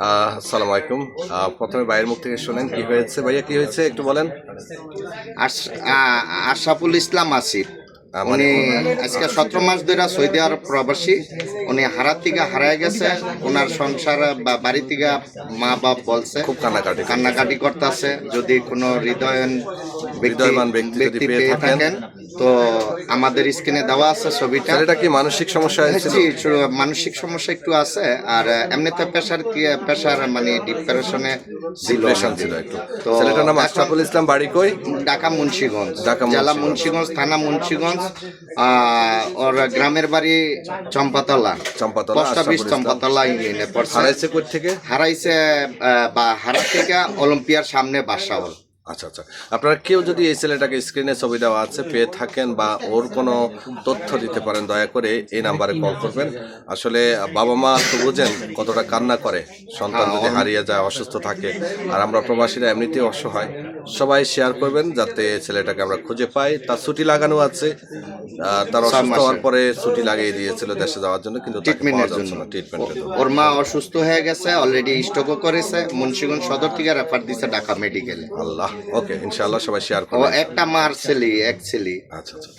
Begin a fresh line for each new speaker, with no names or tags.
আসসালামু আলাইকুম। প্রথমে ভাইয়ের মুখ থেকে শোনেন কি হয়েছে। ভাইয়া কি হয়েছে একটু বলেন।
আশরাফুল ইসলাম আসিফ
মানে
উনি আজকে 17 মাস ধরে সৌদি আরব প্রবাসী। উনি হারার থেকে হারায় গেছে। ওনার সংসার বা বাড়ি থেকে মা বাপ বলছে
খুব কান্নাকাটি
কান্নাকাটি করতেছে। যদি কোনো
হৃদয়বান ব্যক্তি যদি
ব্যক্তি
পেয়ে
পেয়ে
থাকেন,
থাকেন তো আমাদের স্ক্রিনে দেওয়া আছে ছবিটা।
ছেলেটা কি মানসিক সমস্যা হয়েছিল?
জি, মানসিক সমস্যা একটু আছে। আর এমনিতে পেশার মানে ডিপ্রেশনে ছিল
ডিপ্রেশন ছিল
অনেকদিন।
একটু।
তো
ছেলেটার নাম
এখন
আশরাফুল ইসলাম, বাড়ি কই?
ঢাকা মুন্সিগঞ্জ,
ঢাকা
জেলা
মুন্সিগঞ্জ।
মুন্সিগঞ্জ, থানা মুন্সিগঞ্জ। ওর গ্রামের বাড়ি চম্পাতলা,
চম্পাতলা।
পোস্ট অফিস
আশরাফুল ইসলাম
চম্পাতলা ইউনিয়নে পড়ছে।
হারাইছে কই থেকে?
হারাইছে বা হারার থেকে অলিম্পিয়ার সামনে বাসাওল।
আচ্ছা আচ্ছা, আপনারা কেউ যদি এই ছেলেটাকে স্ক্রিনে ছবি দেওয়া আছে পেয়ে থাকেন বা ওর কোনো তথ্য দিতে পারেন, দয়া করে এই নাম্বারে কল করবেন। আসলে বাবা মা তো বুঝেন কতটা কান্না করে সন্তান যদি হারিয়ে যায়, অসুস্থ থাকে। আর আমরা প্রবাসীরা এমনিতেই অসহায়। সবাই শেয়ার করবেন যাতে ছেলেটাকে আমরা খুঁজে পাই। তার ছুটি লাগানো আছে, তার অসুস্থ হওয়ার পরে ছুটি লাগিয়ে দিয়েছিল দেশে যাওয়ার জন্য, কিন্তু
ট্রিটমেন্টের জন্য।
ট্রিটমেন্টের জন্য
ওর মা অসুস্থ হয়ে গেছে, অলরেডি স্ট্রোকও করেছে। মুন্সিগঞ্জ সদর থেকে রেফার দিছে ঢাকা মেডিকেলে।
আল্লাহ, ওকে, ইনশাআল্লাহ সবাই শেয়ার
ও
করবেন।
একটা মার ছেলে, এক ছেলে।
আচ্ছা আচ্ছা।